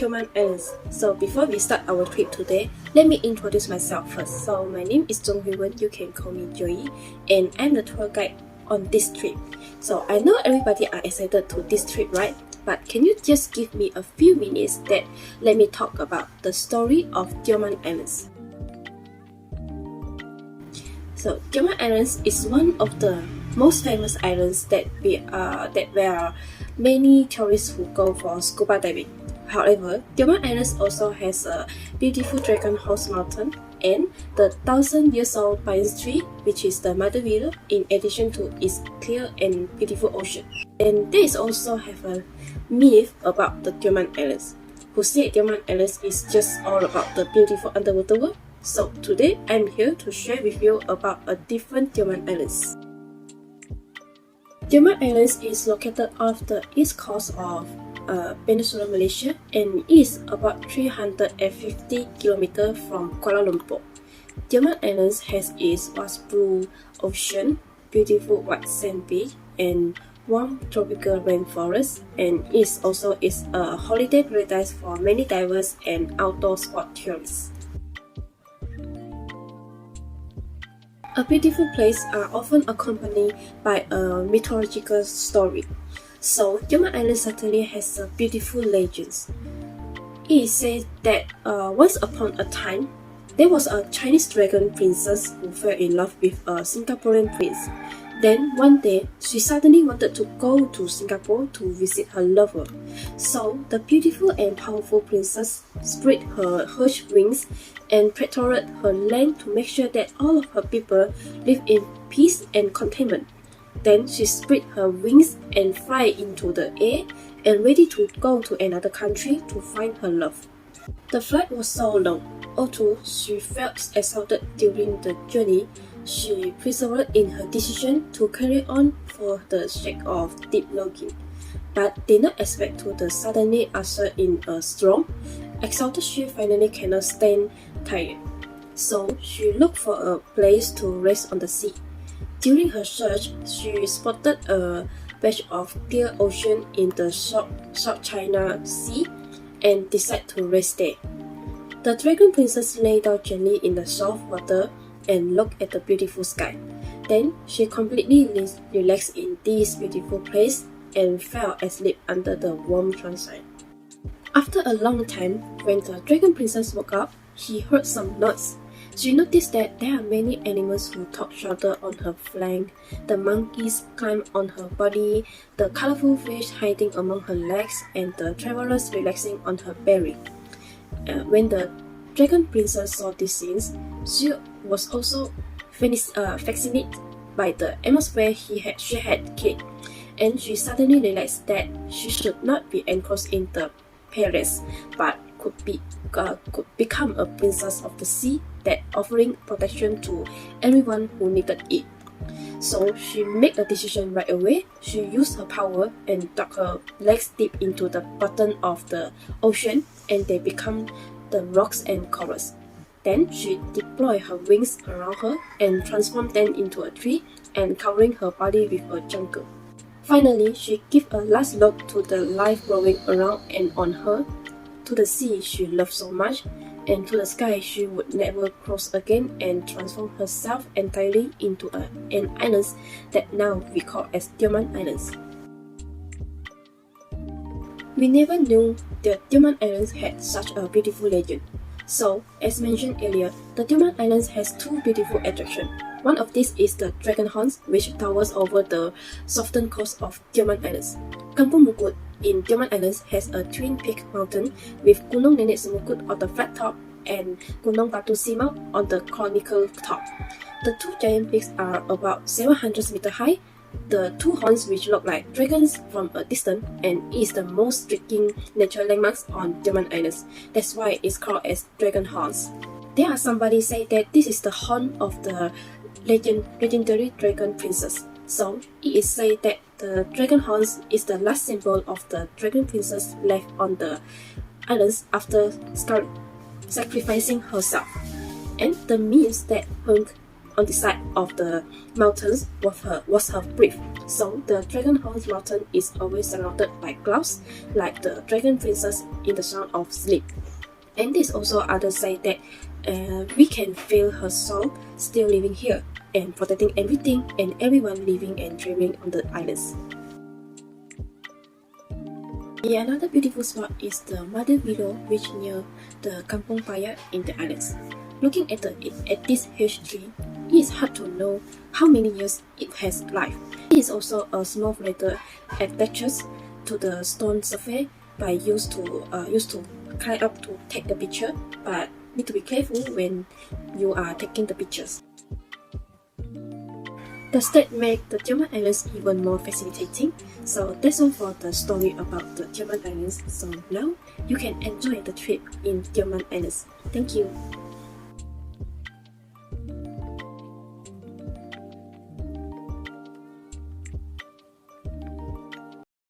Choong Islands. So before we start our trip today, let me introduce myself first. So my name is Choong, you can call me Joey, and I'm the tour guide on this trip. So I know everybody are excited to this trip, right? But can you just give me a few minutes that let me talk about the story of Choong Islands. So Choong Islands is one of the most famous islands where many tourists who go for scuba diving. However, Choong Islands also has a beautiful dragon horse mountain and the 1,000-year-old pine tree, which is the mother wheel, in addition to its clear and beautiful ocean. And there is also have a myth about the Choong Islands, who say Choong Islands is just all about the beautiful underwater world. So today I'm here to share with you about a different Choong Islands. Choong Islands is located off the east coast of Peninsular Malaysia and is about 350 km from Kuala Lumpur. Choong Islands has its vast blue ocean, beautiful white sand beach, and warm tropical rainforest, and is a holiday paradise for many divers and outdoor sport tourists. A beautiful place are often accompanied by a mythological story. So, Choong Island certainly has a beautiful legends. It is said that once upon a time, there was a Chinese dragon princess who fell in love with a Singaporean prince. Then one day, she suddenly wanted to go to Singapore to visit her lover. So, the beautiful and powerful princess spread her huge wings and patrolled her land to make sure that all of her people live in peace and contentment. Then she spread her wings and fly into the air and ready to go to another country to find her love. The flight was so long. Although she felt exhausted during the journey, she persevered in her decision to carry on for the sake of deep longing, but did not expect to suddenly usher in a storm. Exhausted, she finally cannot stand tired, so she looked for a place to rest on the sea. During her search, she spotted a patch of clear ocean in the South China Sea and decided to rest there. The Dragon Princess lay down gently in the soft water and looked at the beautiful sky. Then she completely relaxed in this beautiful place and fell asleep under the warm sunshine. After a long time, when the Dragon Princess woke up, she heard some noise. She noticed that there are many animals who talk shelter on her flank. The monkeys climb on her body, the colorful fish hiding among her legs, and the travelers relaxing on her belly. When the Dragon Princess saw these scenes, she was also fascinated by the atmosphere she had created, and she suddenly realized that she should not be enclosed in the palace, but could become a princess of the sea that offering protection to everyone who needed it. So she made a decision right away. She used her power and dug her legs deep into the bottom of the ocean, and they become the rocks and corals. Then she deployed her wings around her and transformed them into a tree and covering her body with a jungle. Finally, she gave a last look to the life growing around and on her, to the sea she loved so much, and to the sky she would never cross again, and transform herself entirely into an island that now we call as Choong Islands. We never knew the Choong Islands had such a beautiful legend. So, as mentioned earlier, the Choong Islands has two beautiful attractions. One of these is the Dragon Horns, which towers over the southern coast of Choong Islands. Kampung Bukit in Choong Islands has a twin peak mountain with Gunung Nenek Semukut on the flat top and Gunung Batu Simau on the conical top. The two giant peaks are about 700 meters high. The two horns, which look like dragons from a distance, and is the most striking natural landmarks on Choong Islands. That's why it's called as Dragon Horns. There are somebody say that this is the horn of the legendary Dragon Princess. So it is said that the Dragon Horns is the last symbol of the Dragon Princess left on the islands after sacrificing herself. And the myth that hung on the side of the mountains was her breath. So the Dragon House mountain is always surrounded by clouds, like the dragon princess in the Sound of Sleep. And there's also others say that we can feel her soul still living here and protecting everything and everyone living and dreaming on the islands. Yeah, another beautiful spot is the Mother Willow, which near the Kampong Fire in the islands. Looking at this huge tree, it is hard to know how many years it has lived. It is also a small crater attached to the stone surface by used to climb up to take the picture, but need to be careful when you are taking the pictures. The state make the Tioman Islands even more fascinating. So that's all for the story about the Tioman Islands. So now you can enjoy the trip in Tioman Islands. Thank you.